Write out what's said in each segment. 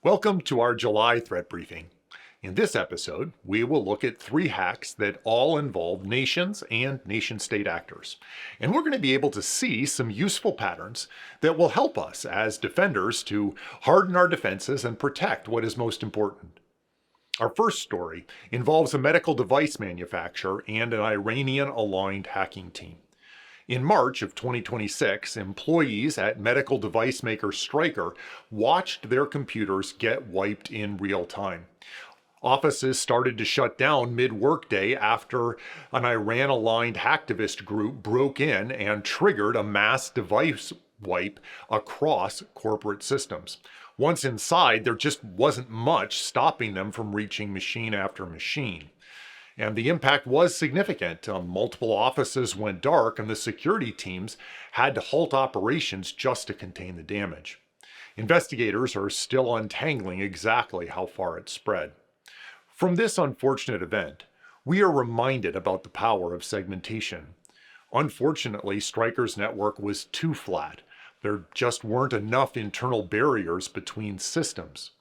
Welcome to our July threat briefing. In this episode, we will look at 3 hacks that all involve nations and nation-state actors. And we're going to be able to see some useful patterns that will help us as defenders to harden our defenses and protect what is most important. Our first story involves a medical device manufacturer and an Iranian-aligned hacking team. In March of 2026, employees at medical device maker Stryker watched their computers get wiped in real time. Offices started to shut down mid-workday after an Iran-aligned hacktivist group broke in and triggered a mass device wipe across corporate systems. Once inside, there just wasn't much stopping them from reaching machine after machine. And the impact was significant. Multiple offices went dark, and the security teams had to halt operations just to contain the damage. Investigators are still untangling exactly how far it spread. From this unfortunate event, we are reminded about the power of segmentation. Unfortunately, Stryker's network was too flat. There just weren't enough internal barriers between systems.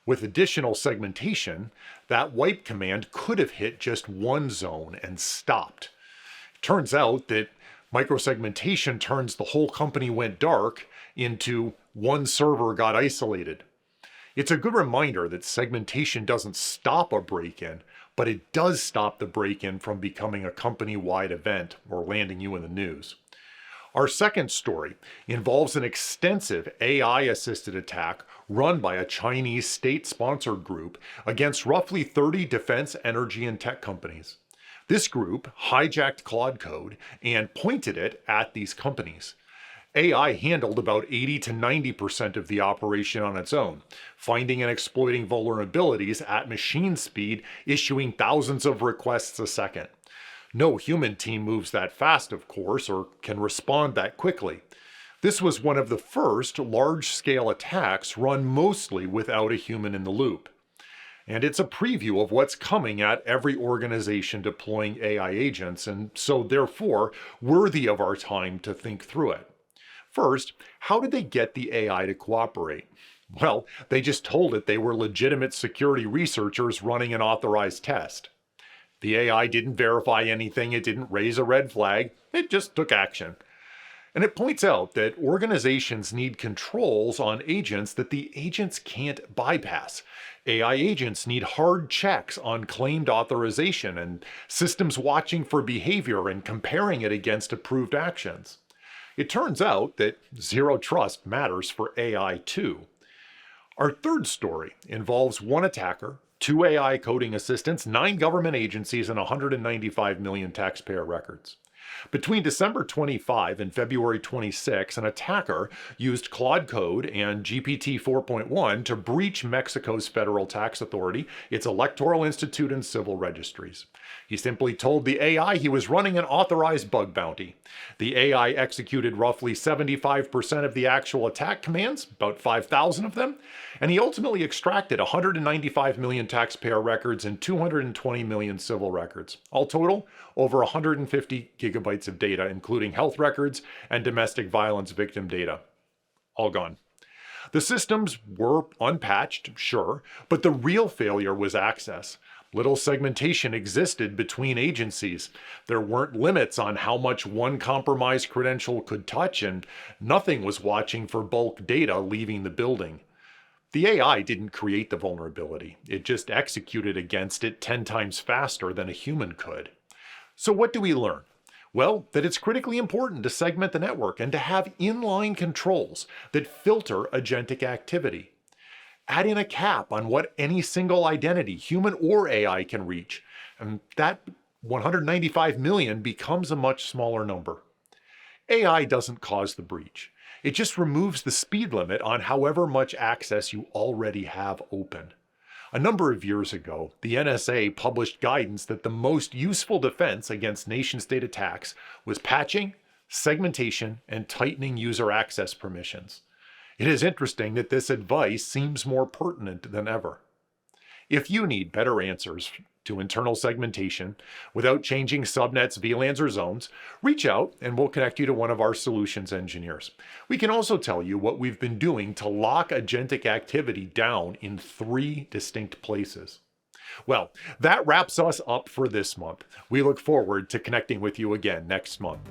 With additional segmentation, that wipe command could have hit just one zone and stopped. It turns out that microsegmentation turns the whole company went dark into one server got isolated. It's a good reminder that segmentation doesn't stop a break-in, but it does stop the break-in from becoming a company-wide event or landing you in the news. Our second story involves an extensive AI-assisted attack run by a Chinese state-sponsored group against roughly 30 defense, energy, and tech companies. This group hijacked Claude code and pointed it at these companies. AI handled about 80 to 90% of the operation on its own, finding and exploiting vulnerabilities at machine speed, issuing thousands of requests a second. No human team moves that fast, of course, or can respond that quickly. This was one of the first large-scale attacks run mostly without a human in the loop. And it's a preview of what's coming at every organization deploying AI agents, and so therefore worthy of our time to think through it. First, how did they get the AI to cooperate? Well, they just told it they were legitimate security researchers running an authorized test. The AI didn't verify anything, it didn't raise a red flag, it just took action. And it points out that organizations need controls on agents that the agents can't bypass. AI agents need hard checks on claimed authorization and systems watching for behavior and comparing it against approved actions. It turns out that zero trust matters for AI too. Our third story involves one attacker, 2 AI coding assistants, 9 government agencies, and 195 million taxpayer records. Between December 25 and February 26, an attacker used Claude Code and GPT 4.1 to breach Mexico's federal tax authority, its electoral institute, and civil registries. He simply told the AI he was running an authorized bug bounty. The AI executed roughly 75% of the actual attack commands, about 5,000 of them, and he ultimately extracted 195 million taxpayer records and 220 million civil records. All total, over 150 gigabytes of data, including health records and domestic violence victim data. All gone. The systems were unpatched, sure, but the real failure was access. Little segmentation existed between agencies. There weren't limits on how much one compromised credential could touch, and nothing was watching for bulk data leaving the building. The AI didn't create the vulnerability. It just executed against it 10 times faster than a human could. So what do we learn? Well, that it's critically important to segment the network and to have inline controls that filter agentic activity. Add in a cap on what any single identity, human or AI, can reach, and that 195 million becomes a much smaller number. AI doesn't cause the breach. It just removes the speed limit on however much access you already have open. A number of years ago, the NSA published guidance that the most useful defense against nation-state attacks was patching, segmentation, and tightening user access permissions. It is interesting that this advice seems more pertinent than ever. If you need better answers to internal segmentation without changing subnets, VLANs, or zones, reach out and we'll connect you to one of our solutions engineers. We can also tell you what we've been doing to lock agentic activity down in 3 distinct places. Well, that wraps us up for this month. We look forward to connecting with you again next month.